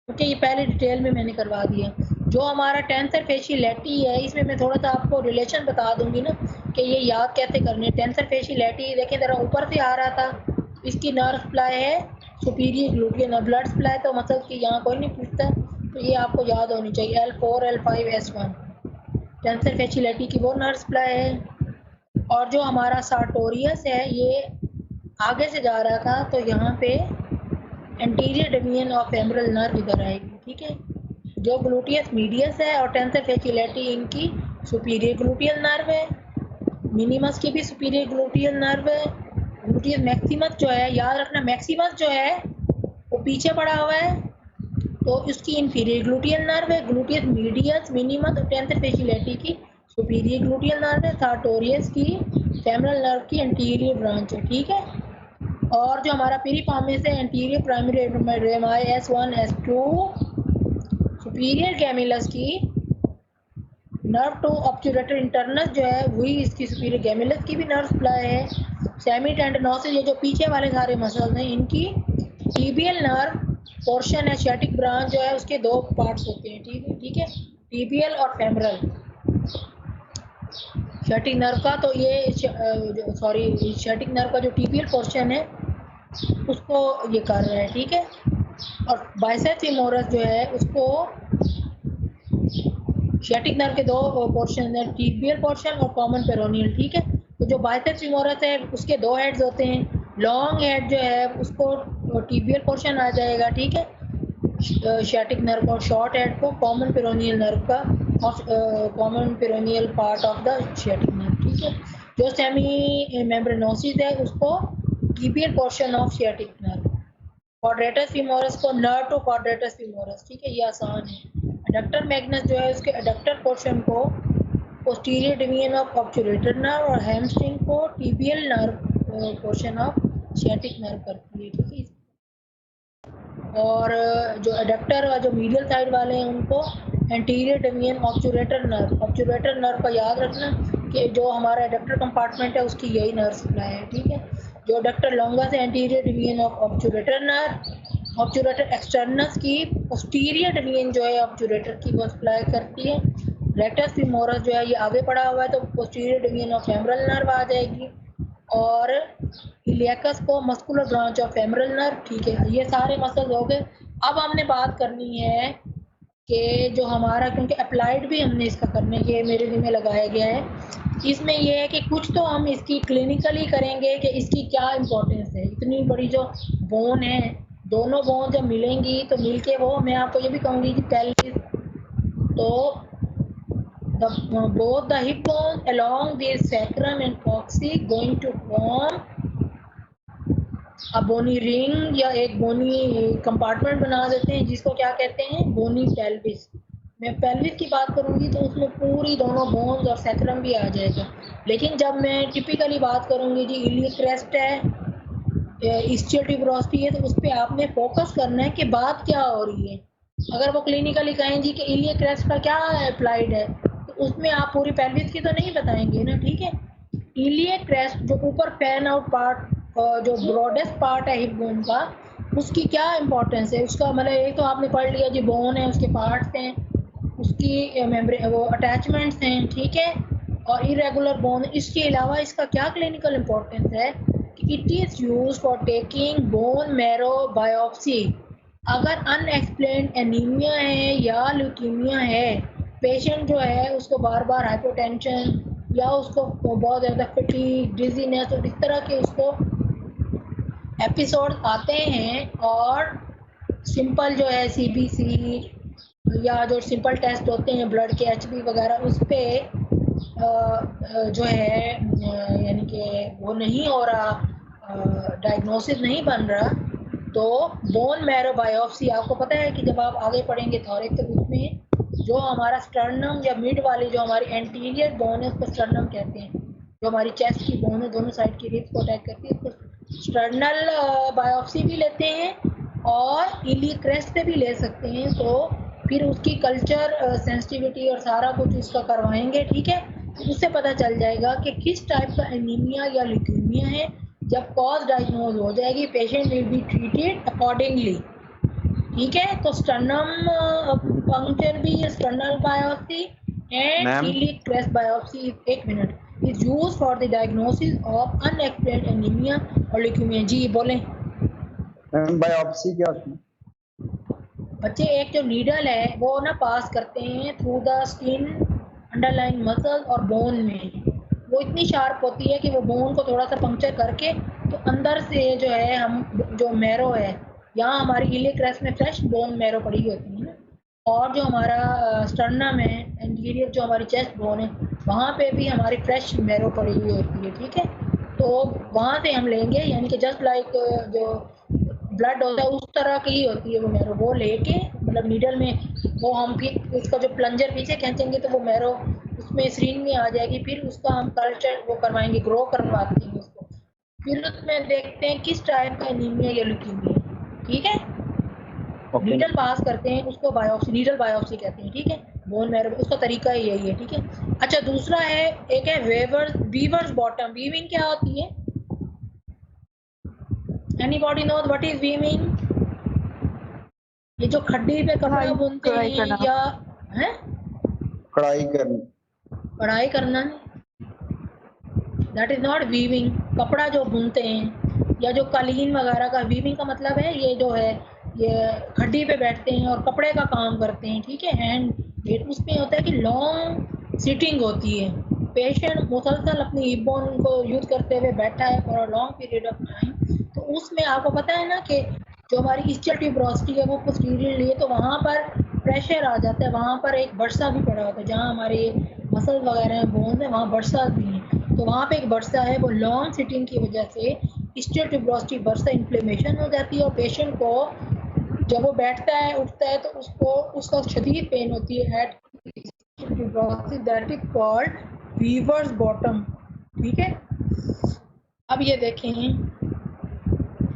ओके, ये पहले डिटेल में मैंने करवा दिया। जो हमारा टेंसर फेशियलिटी है, इसमें मैं थोड़ा सा आपको रिलेशन बता दूंगी ना कि ये याद कैसे करने। टेंसर फेशियलिटी देखें ज़रा, ऊपर से आ रहा था, इसकी नर्व सप्लाई है सुपीरियर ग्लूटियल, ब्लड सप्लाई तो मतलब कि यहाँ कोई नहीं पूछता, तो ये आपको याद होनी चाहिए। L4, L5, S1 tensor fasciae latae की वो नर्व सप्लाई है। और जो हमारा सार्टोरियस है ये आगे से जा रहा था, तो यहाँ पे anterior division of femoral nerve इधर आएगी। ठीक है, जो ग्लूटियस मीडियस है और टेंसर फेशियलिटी इनकी सुपीरियर ग्लूटियल नर्व है, मिनिमस की भी सुपीरियर ग्लूटियल नर्व है। ग्लूटियस मैक्सिमस जो है, याद रखना मैक्सिमस जो है वो पीछे पड़ा हुआ है, तो इसकी इंफीरियर ग्लूटियल नर्व है। ग्लूटियस मीडियस, मिनिमस और टेंसर फेशियलिटी की सुपीरियर ग्लूटियल नर्व है। सार्टोरियस की फेमरल नर्व की एंटीरियर ब्रांच है। ठीक है, और जो हमारा पीरिफॉर्मिस है anterior primary rami S1, S2, superior gemellus की नर्व टू ऑब्चुरेटर इंटरनस जो है वही इसकी सुपीरियर गैमिलस की भी नर्व सप्लाई है। सेमी टेंडनोसिस, ये जो पीछे वाले सारे मसल्स हैं इनकी टीबियल नर्व पोर्शन है, सियाटिक ब्रांच जो है उसके दो पार्ट्स होते हैं। ठीक है, टीबियल और फेमरल। सियाटिक नर्व का तो ये सियाटिक नर्व का जो टीबियल पोर्शन है उसको ये कर रहा है। ठीक है, और बाइसेप्स फेमोरस जो है उसको सियाटिक नर्व के दो पोर्शन है, टीबियल पोर्शन और कॉमन पेरोनियल। ठीक है, तो जो बाइसेप्स फेमोरस है उसके दो हेड्स होते हैं। लॉन्ग हेड जो है उसको टीबियल पोर्शन आ जाएगा। ठीक है, सियाटिक नर्व, और शॉर्ट हेड को कॉमन पेरोनियल नर्व का common peroneal part of the sciatic nerve. ठीक है, जो सेमी मेम्ब्रेनोसिस है उसको tibial portion of sciatic nerve. Quadratus femoris को नर्व टू क्वाड्रेटस फीमोरस। ठीक है, ये आसान है। एडक्टर मैग्नस जो है उसके एडक्टर पोर्शन को पोस्टीरियर डिवीजन ऑफ ऑब्चुरेटर नर्व और हैमस्ट्रिंग को tibial nerve portion of sciatic nerve करती है। ठीक है, और जो एडक्टर और जो मीडियल साइड वाले हैं उनको एंटीरियर डिवीजन ऑब्चुरेटर नर्व। ऑब्चुरेटर नर्व का याद रखना कि जो हमारा एडक्टर कंपार्टमेंट है उसकी यही नर्व सप्लाई है। ठीक है, जो एडक्टर लॉन्गस है एंटीरियर डिवीजन ऑफ ऑब्चुरेटर नर्व। ऑब्चुरेटर एक्सटर्नस की पोस्टीरियर डिवीजन जो है ऑब्चुरेटर की वो सप्लाई करती है। रेक्टस फीमोरस जो है ये आगे पड़ा हुआ है, तो posterior division of femoral nerve आ जाएगी। और इलियकस को muscular branch of femoral nerve. ठीक है, ये सारे मसल्स हो गए। अब हमने बात करनी है कि जो हमारा, क्योंकि अप्लाइड भी हमने इसका करने के मेरे में लगाया गया है, इसमें यह है कि कुछ तो हम इसकी क्लिनिकली करेंगे कि इसकी क्या इम्पोर्टेंस है। इतनी बड़ी जो बोन है, दोनों बोन जब मिलेंगी तो मिलके वो, मैं आपको ये भी कहूँगी कि पेल्विस, तो both the hip bones along this sacrum and coccyx going to form a bony ring या एक बोनी कंपार्टमेंट बना देते हैं जिसको क्या कहते हैं, बोनी पेल्विस। मैं पेल्विस की बात करूंगी तो उसमें पूरी दोनों बोन्स और सैक्रम भी आ जाएगा। लेकिन जब मैं टिपिकली बात करूंगी जी इलियक क्रेस्ट है, इस्चियल ट्यूबरोसिटी है, तो उस पर आपने फोकस करना है कि बात क्या हो रही है। अगर वो क्लिनिकली कहें जी कि इलियक क्रेस्ट का क्या अप्लाइड है, उसमें आप पूरी पेल्विस की तो नहीं बताएंगे ना। ठीक है, इलियक क्रेस्ट जो ऊपर फैन आउट पार्ट, जो ब्रॉडेस्ट पार्ट है हिप बोन का, उसकी क्या इंपॉर्टेंस है, उसका मतलब एक तो आपने पढ़ लिया जी बोन है, उसके पार्ट्स हैं, उसकी वो अटैचमेंट्स हैं। ठीक है, और इरेगुलर बोन। इसके अलावा इसका क्या क्लिनिकल इंपॉर्टेंस है कि it is use for taking bone marrow biopsy. अगर अनएक्सप्लेन्ड एनीमिया है या ल्यूकीमिया है, पेशेंट जो है उसको बार बार हाइपोटेंशन या उसको बहुत ज़्यादा फटीग, डिजीनेस और इस तरह के उसको एपिसोड आते हैं और सिंपल जो है सीबीसी या जो सिंपल टेस्ट होते हैं ब्लड के एचबी वगैरह उस पे जो है यानी कि वो नहीं हो रहा, डायग्नोसिस नहीं बन रहा, तो बोन मैरो बायोप्सी, आपको पता है कि जब आप आगे पढ़ेंगे थॉरिक तो उसमें जो हमारा स्टर्नम या मिड वाली जो हमारी एंटीरियर बोन है उसको स्टर्नम कहते हैं, जो हमारी चेस्ट की बोन है दोनों साइड की रिब्स को अटैक करती है, उसको स्टर्नल बायोप्सी भी लेते हैं और इली क्रेस्ट से भी ले सकते हैं। तो फिर उसकी कल्चर सेंसिटिविटी और सारा कुछ उसका करवाएंगे, ठीक है। उससे पता चल जाएगा कि किस टाइप का एनीमिया या ल्यूकेमिया है। जब कॉज डायग्नोज हो जाएगी patient will be treated accordingly, ठीक है। तो स्टर्नम पंक्चर भी, sternal biopsy and iliac crest biopsy, एक minute, is use for the diagnosis of unexplained anaemia और ल्यूकेमिया। जी बोलें बायोप्सी क्या होती है? बच्चे एक जो नीडल है वो ना पास करते हैं through the skin, underline muscle और बोन में, वो इतनी शार्प होती है कि वो बोन को थोड़ा सा पंक्चर करके तो अंदर से जो है हम जो मैरो है, यहाँ हमारी इलिक क्रेस्ट में फ्रेश बोन मैरो पड़ी होती है ना, और जो हमारा स्टर्नम है एंटीरियर जो हमारी चेस्ट बोन है वहाँ पे भी हमारी फ्रेश मैरो पड़ी हुई होती है, ठीक है। तो वहाँ से हम लेंगे, यानी कि जस्ट लाइक जो ब्लड होता है उस तरह की ही होती है वो मैरो, वो लेके मतलब नीडल में वो हम फिर उसका जो प्लंजर पीछे खींचेंगे तो वो मैरो उसमें स्क्रीन में आ जाएगी, फिर उसका हम कल्चर वो करवाएंगे, ग्रो करवाते हैं उसको, फिर उसमें देखते हैं किस टाइप का एनीमिया या ल्यूकेमिया, ठीक है। नीडल पास करते हैं उसको बायोप्सी, नीडल बायोप्सी कहते हैं, ठीक है। बोन मैरो उसका तरीका ही यही है, ठीक है। अच्छा दूसरा है, एक है वीवर्स बॉटम। वीविंग क्या होती है? Anybody knows what is weaving? ये जो खड्डी पे कपड़ा बुनते हैं या हैं? कढ़ाई करनी, कढ़ाई करना, दैट इज नॉट वीविंग। कपड़ा जो बुनते हैं या जो कालीन वगैरह का, वीविंग का मतलब है ये जो है ये खड्डी पे बैठते हैं और कपड़े का काम करते हैं, ठीक है। हैंड उसमें होता है कि लॉन्ग सिटिंग होती है, पेशेंट मुसलसल अपनी हिप बोन को यूज करते हुए बैठा है for a long period of time, तो उसमें आपको पता है ना कि जो हमारी ischial tuberosity है वो पोस्टीरियरली है, तो वहाँ पर प्रेशर आ जाता है, वहाँ पर एक बर्सा भी पड़ा होता है, जहाँ हमारे मसल वगैरह हैं बोन्स हैं वहाँ बर्सा भी हैं, तो वहाँ पे एक बर्सा है, वो लॉन्ग सिटिंग की वजह से ischial tuberosity बर्सा इन्फ्लेमेशन हो जाती है और पेशेंट को जब वो बैठता है उठता है तो उसको उसका शदीद पेन होती है at tuberosity, that is called weaver's bottom, ठीक है। अब ये देखें,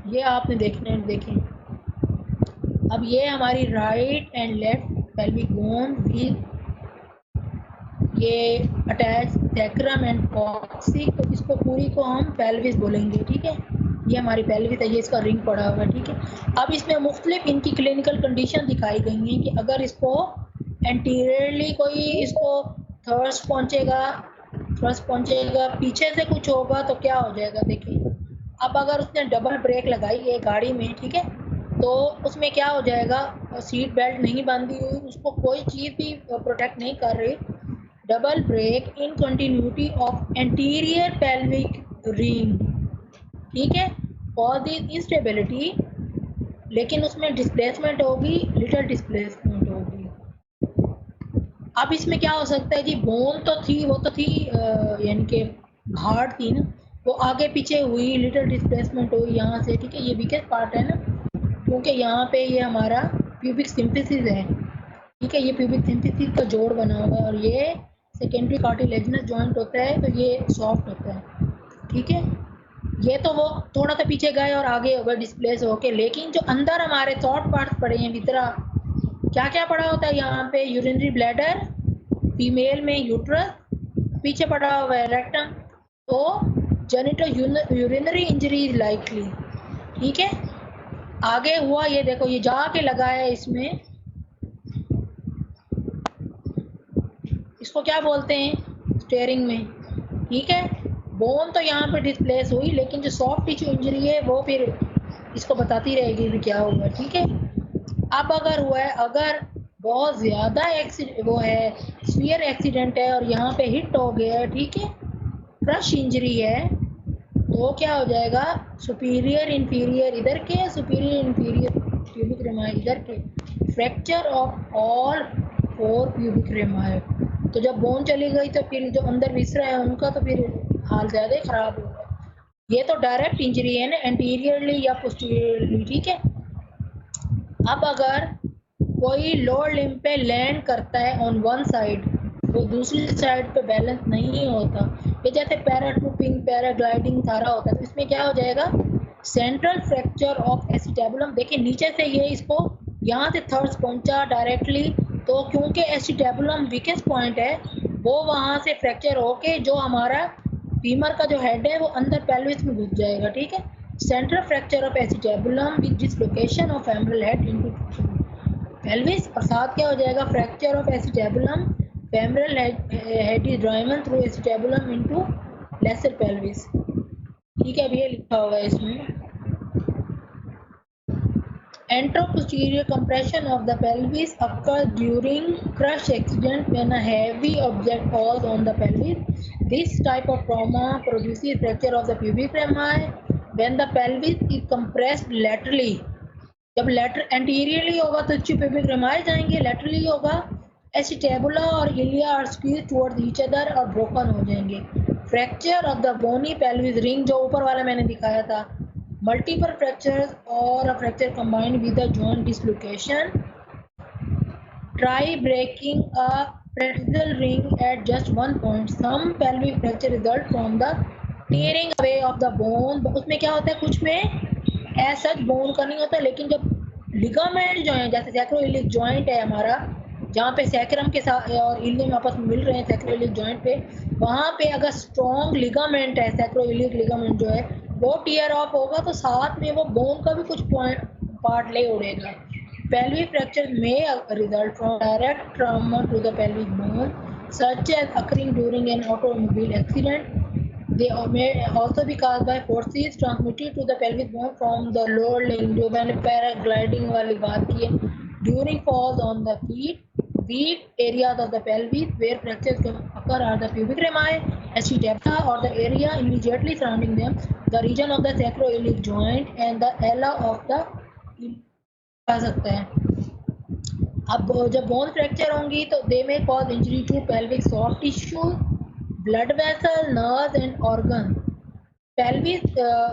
ये आपने देखना, देखें अब ये हमारी right and left pelvic bone with ये अटैच सैक्रम एंड कॉक्सिक, तो इसको पूरी को हम पेल्विस बोलेंगे, ठीक है। ये हमारी पेल्विस है, ये इसका रिंग पड़ा हुआ है, ठीक है। अब इसमें मुख्तलिफ इनकी क्लिनिकल कंडीशन दिखाई गई हैं कि अगर इसको एंटीरियरली कोई इसको थ्रस्ट पहुंचेगा, पीछे से कुछ होगा तो क्या हो जाएगा। देखिए अब अगर उसने डबल ब्रेक लगाई है गाड़ी में, ठीक है, तो उसमें क्या हो जाएगा, सीट बेल्ट नहीं बांधी हुई, उसको कोई चीज़ भी प्रोटेक्ट नहीं कर रही, double break in continuity of anterior pelvic ring, ठीक है, फॉर दिस इंस्टेबिलिटी, लेकिन उसमें डिस्प्लेसमेंट होगी, लिटिल डिस्प्लेसमेंट होगी। अब इसमें क्या हो सकता है जी, बोन तो थी, वो तो थी यानी कि हार्ड थी ना, वो आगे पीछे हुई, लिटिल डिस्प्लेसमेंट हुई यहाँ से, ठीक है। ये वीकेस्ट पार्ट है ना, क्योंकि यहाँ पे ये हमारा प्यूबिक सिम्फिसिस है, ठीक है, ये प्यूबिक सिम्फिसिस का जोड़ बना हुआ है और ये सेकेंडरी कार्टिलेजिनस जॉइंट होता है, तो ये सॉफ्ट होता है, ठीक है। ये तो वो थोड़ा सा पीछे गए और आगे हो गए डिस्प्लेस होके, लेकिन जो अंदर हमारे थॉट पार्ट्स पड़े हैं भीतरा, क्या क्या पड़ा होता है यहाँ पे, यूरिनरी ब्लैडर, फीमेल में यूट्रस, पीछे पड़ा हुआ है रेक्टम, तो genito urinary injury is likely, ठीक है। आगे हुआ ये देखो, ये जाके लगा है इसमें, इसको क्या बोलते हैं, स्टेयरिंग में, ठीक है। बोन तो यहाँ पे डिस्प्लेस हुई, लेकिन जो सॉफ्ट टिश्यू इंजरी है वो फिर इसको बताती रहेगी भी क्या हुआ, ठीक है। अब अगर हुआ है, अगर बहुत ज़्यादा एक्सीडेंट वो है, सीवियर एक्सीडेंट है और यहाँ पे हिट हो गया है, ठीक है, क्रश इंजरी है, तो क्या हो जाएगा, सुपीरियर इंफीरियर इधर के, सुपीरियर इंफीरियर pubic rami इधर के fracture of all 4 pubic rami। तो जब बोन चली गई तो फिर जो अंदर विसरा है उनका तो फिर हाल ज़्यादा ही ख़राब होगा। ये तो डायरेक्ट इंजरी है ना, एंटीरियरली या पोस्टीरियरली, ठीक है। अब अगर कोई लोअर लिम्ब पे लैंड करता है ऑन वन साइड, वो दूसरी साइड पे बैलेंस नहीं होता, ये जैसे पैराट्रूपिंग, पैराग्लाइडिंग सारा होता है, तो इसमें क्या हो जाएगा, सेंट्रल फ्रैक्चर ऑफ एसिटेबुलम। देखिए नीचे से ये इसको यहाँ से थर्स पहुँचा डायरेक्टली, तो क्योंकि एसिटेबुलम वीकेस्ट पॉइंट है, वो वहाँ से फ्रैक्चर होके जो हमारा फीमर का जो हेड है वो अंदर पेल्विस में घुस जाएगा, ठीक है। Central fracture of acetabulum with dislocation of femoral head into pelvis, और साथ क्या हो जाएगा, fracture of acetabulum femoral head is driven through acetabulum into lesser pelvis, ठीक है। अब ये लिखा हुआ है इसमें, Anteroposterior compression of the pelvis occurs during crush accident when a heavy object falls on the pelvis. This type of trauma produces fracture of the pubic rami when the pelvis is compressed laterally. जब anteriorly होगा तो pubic rami जाएंगे, laterally होगा acetabula और ilia are squeezed towards each other और broken हो जाएंगे। Fracture of the bony pelvis ring जो ऊपर वाला मैंने दिखाया था, multiple fractures or a fracture combined with a joint dislocation. Try breaking a pretzel ring at just one point. Some pelvic fracture result from the tearing away of the bone. उसमें क्या होता है, कुछ में ऐसा बोन का नहीं होता, लेकिन जब लिगामेंट जो है, जैसे सैक्रोइलिक जॉइंट है हमारा, जहाँ पे सैक्रम के साथ और इलियम आपस में मिल रहे हैं सैक्रोइलिक जॉइंट पे, वहाँ पे अगर स्ट्रॉन्ग लिगामेंट है, सैक्रोइलिक लिगामेंट जो है वो टीयर ऑफ होगा, तो साथ में वो बोन का भी कुछ पार्ट ले उड़ेगा। pelvic fracture may result from direct trauma to the pelvic bone, such as occurring during an automobile accident. They may also be caused by forces transmitted to the pelvic bone from the lower limb, जो मैंने paragliding वाली बात की है, during falls on the feet. Weak areas of the pelvis where fractures can occur are the pubic rami, acetabula or the area immediately surrounding them, the region of the sacroiliac joint and the ala of the आ सकता है। अब जब bone fracture होंगी तो they may cause injury to pelvic soft tissue, blood vessel, nerves and organ. Pelvic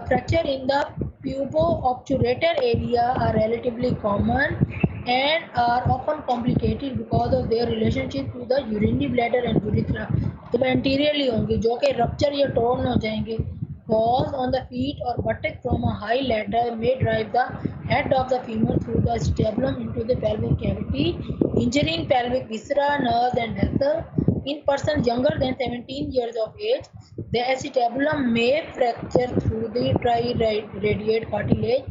fracture in the pubo-obturator area are relatively common and are often complicated because of their relationship to the urinary bladder and urethra. जब anteriorly होंगे जो कि rupture या torn हो जाएंगे, falls on the feet or buttock from a high ladder may drive the head of the femur through the acetabulum into the pelvic cavity, injuring pelvic viscera, nerves and vessels. In persons younger than 17 years of age, the acetabulum may fracture through the triradiate cartilage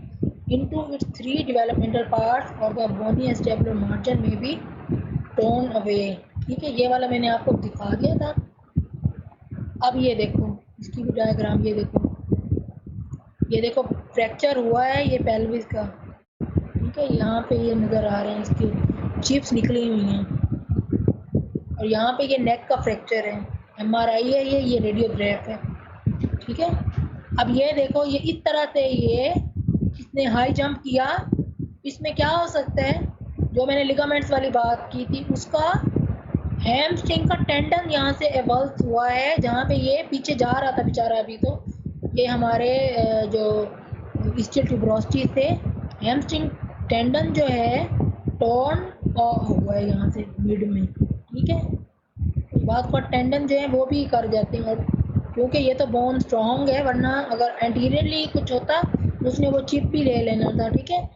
into its 3 developmental parts or the bony acetabular margin may be torn away. ठीक है, ये वाला मैंने आपको दिखा दिया था। अब ये देखो इसकी भी डायग्राम, ये देखो फ्रैक्चर हुआ है ये पेल्विस का, ठीक है। यहाँ पे ये नज़र आ रहे हैं, इसकी चिप्स निकली हुई हैं, और यहाँ पे ये नेक का फ्रैक्चर है, MRI है, ये रेडियोग्राफ है, ठीक है। अब ये देखो, ये इस तरह से ये इसने हाई जंप किया, इसमें क्या हो सकता है, जो मैंने लिगामेंट्स वाली बात की थी, उसका हैमस्ट्रिंग का टेंडन यहाँ से एवल्स हुआ है, जहाँ पे ये पीछे जा रहा था बेचारा। अभी तो ये हमारे जो स्टिल ट्यूबरोसिटी से हैमस्ट्रिंग टेंडन जो है टॉर्न हुआ है यहाँ से मिड में, ठीक है। तो बात पर टेंडन जो है वो भी कर जाते हैं, और क्योंकि ये तो बोन स्ट्रॉन्ग है, वरना अगर एंटीरियरली कुछ होता तो उसने वो चिप भी ले लेना था, ठीक है।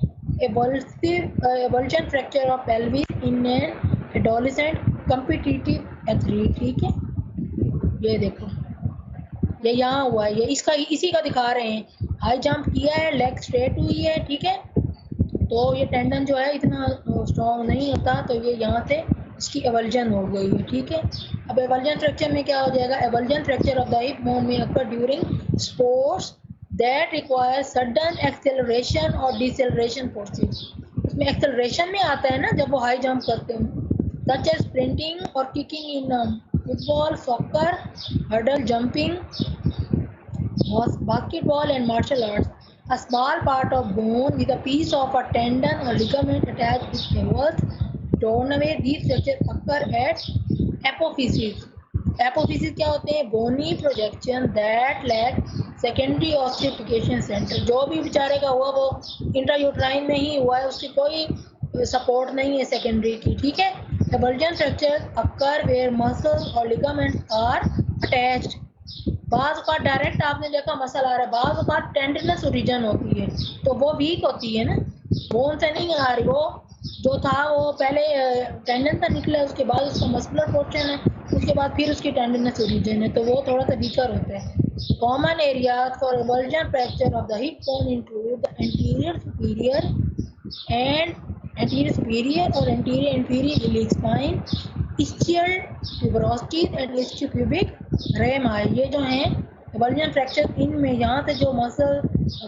Avulsion fracture of pelvis in an adolescent competitive athlete, ठीक है। ये देखो ये यहाँ हुआ है, ये इसका इसी का दिखा रहे हैं, हाई जंप किया है, लेग स्ट्रेट हुई है, ठीक है। तो ये टेंडन जो है इतना स्ट्रॉन्ग नहीं होता, तो ये यहाँ से इसकी एवल्जन हो गई है, ठीक है। अब एवल्जन फ्रैक्चर में क्या हो जाएगा, avulsion fracture of the hip bone में occur during sports that require sudden acceleration और डिसेलरेशन फोर्सेस। उसमें एक्सेलरेशन में आता है ना जब वो हाई जंप करते हैं, सच एज स्प्रिंटिंग और kicking in football, soccer, hurdle, jumping, basketball and martial arts. a small part of bone with a piece of a tendon or ligament attached with nerves torn away. These fractures occur at apophysis. Apophysis क्या होते हैं? Bony projection that lack secondary ossification centre. जो भी बेचारे का हुआ वो intrauterine में ही हुआ है, उसकी कोई सपोर्ट नहीं है सेकेंडरी की. ठीक है. एबल्जन फ्रैक्चर अकर वेयर मसल्स और लिगामेंट्स आर अटैच्ड. बाज़ का डायरेक्ट आपने देखा मसल आ रहा है, बाज़ का टेंडनस ओरिजिन होती है तो वो वीक होती है ना, बोन से नहीं आ रही. वो जो था वो पहले टेंडन से निकला, उसके बाद उसका मस्कुलर पोर्शन है, उसके बाद फिर उसकी टेंडनस ओरिजिन है, तो वो थोड़ा सा वीकर होता है. Common areas for avulsion fracture of the hip bone include the anterior superior और anterior inferior iliac spine, ischial tuberosities and ischiopubik rami. ये जो हैं एबल्जन फ्रैक्चर, इनमें यहाँ से जो मसल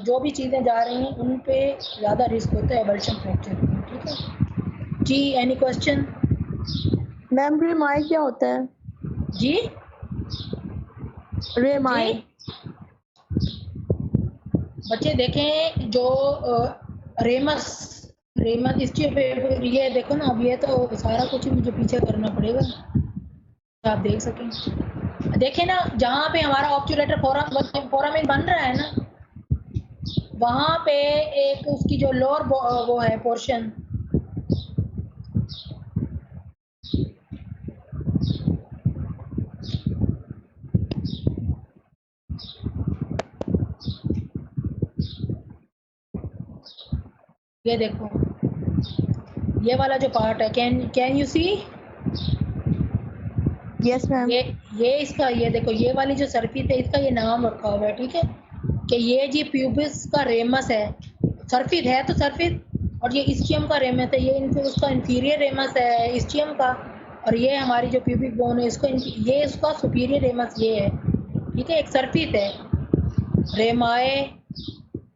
जो भी चीज़ें जा रही हैं उन पे ज़्यादा रिस्क होता है एबल्जन फ्रैक्चर. ठीक है जी. Any question? मैम रेमाई क्या होता है? जी रेमाई बच्चे देखें जो रेमस ये देखो ना. अब ये तो सारा कुछ मुझे पीछे करना पड़ेगा, आप देख सकें. देखें ना, जहाँ पे हमारा ऑब्चुलेटर फोरामेन बन रहा है ना, वहाँ पे एक उसकी जो लोअर वो है पोर्शन, ये देखो ये वाला जो पार्ट है, can you see? Yes ma'am. ये इसका, ये देखो ये वाली जो सरफेस है इसका ये नाम रखा हुआ है. ठीक है कि ये जी प्यूबिस का रेमस है. सरफेस है तो सरफेस, और ये इस्चियम का रेमस है. ये उसका इंफीरियर रेमस है इस्चियम का, और ये हमारी जो प्यूबिक बोन है इसको, ये इसका सुपीरियर रेमस ये है. ठीक है. एक सरफेस है,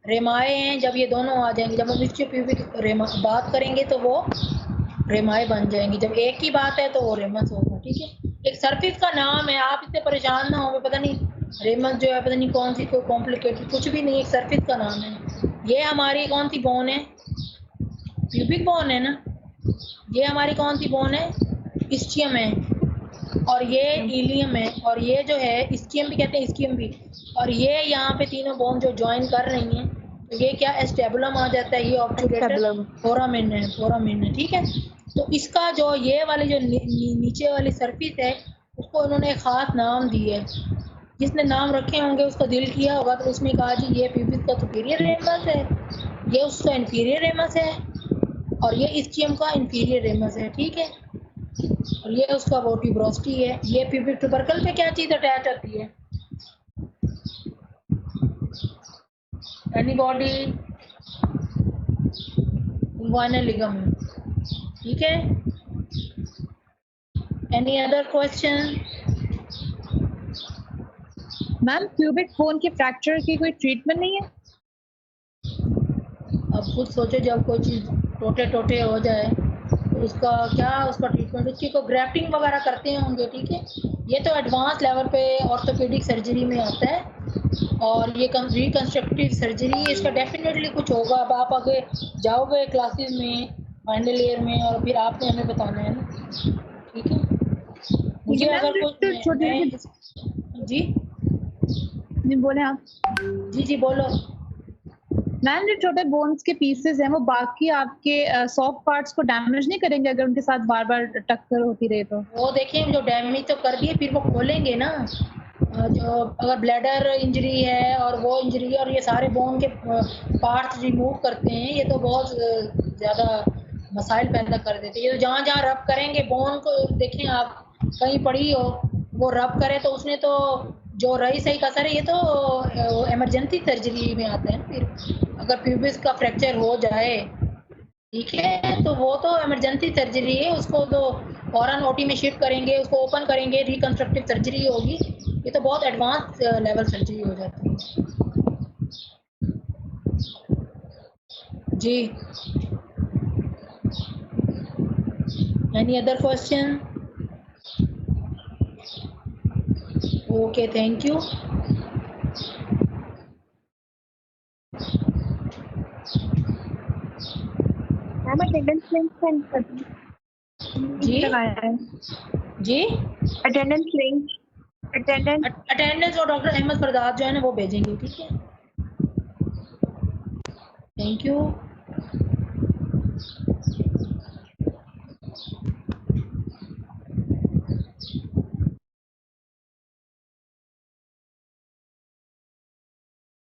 रेमाए हैं. जब ये दोनों आ जाएंगे, जब हम इसके प्यूबिक बात करेंगे तो वो रेमाए बन जाएंगी. जब एक ही बात है तो वो रेमस होगा. ठीक है. एक सरफेस का नाम है, आप इससे परेशान ना हो. पता नहीं रेमस जो है पता नहीं कौन सी कोई कॉम्प्लिकेटेड कुछ भी नहीं, एक सरफेस का नाम है. ये हमारी कौन सी बोन है? प्यूबिक बोन है ना. ये हमारी कौन सी बोन है? इस्चियम है, और ये इलियम है, और ये जो है इस्चियम भी कहते हैं, इस्चियम भी. और ये यहाँ पे तीनों बोन जो ज्वाइन कर रही हैं, तो ये क्या एस्टेबुलम आ जाता है. ये ऑब्चुलेटर फोरामेन है. ठीक है. तो इसका जो ये वाली जो नीचे वाली सरफेस है उसको उन्होंने एक खास नाम दी है. जिसने नाम रखे होंगे उसका दिल किया होगा, तो उसमें कहा जी ये प्यूबिस का सुपीरियर रेमस है, ये उसका इंफीरियर रेमस है, और ये इस्चियम का इंफीरियर रेमस है. ठीक है. और ये उसका वो ट्यूबरोसिटी है. ये प्यूबिक ट्यूबरकल पे क्या चीज़ अटैच होती है? एनीबॉडी? Inguinal ligament. ठीक है. Any other question? Ma'am pubic bone के फ्रैक्चर की कोई ट्रीटमेंट नहीं है? अब खुद सोचो, जब कोई चीज़ टोटे हो जाए तो उसका क्या, उसका ट्रीटमेंट, उसकी को ग्राफ्टिंग वगैरह करते होंगे. ठीक है. ये तो एडवांस लेवल पे ऑर्थोपेडिक सर्जरी में आता है, और ये रिकन्स्ट्रक्टिव सर्जरी, इसका डेफिनेटली कुछ होगा. अब आप आगे जाओगे क्लासेस में फाइनल ईयर में, और फिर आपने हमें बताना है ना. ठीक है. मुझे अगर कुछ जी नहीं बोले आप? जी बोलो. मैम जो छोटे बोन्स के पीसेस हैं वो बाकी आपके सॉफ्ट पार्ट्स को डैमेज नहीं करेंगे अगर उनके साथ बार बार टक्कर होती रहे तो? वो देखिए जो डैमेज तो कर दिए, फिर वो खोलेंगे ना. जो अगर ब्लैडर इंजरी है और वो इंजरी है और ये सारे बोन के पार्ट्स रिमूव करते हैं, ये तो बहुत ज़्यादा मसाइल पैदा कर देते हैं. ये तो जहाँ जहाँ रब करेंगे बोन को, देखें आप कहीं पड़ी हो वो रब करे तो उसने तो जो रही सही कसर है, ये तो इमरजेंसी सर्जरी में आता है. फिर अगर प्यूबिस का फ्रैक्चर हो जाए, ठीक है, तो वो तो इमरजेंसी सर्जरी है, उसको तो फौरन ओटी में शिफ्ट करेंगे, उसको ओपन करेंगे, रिकन्स्ट्रक्टिव सर्जरी होगी. ये तो बहुत एडवांस लेवल सर्जरी हो जाती है. जी any other question? Okay, thank you. Ma'am attendance link send कर दी। जी जी अटेंडेंस लिंक अटेंडेंस और डॉक्टर अहमद फरदाद जो है ना वो भेजेंगे, ठीक है। Thank you.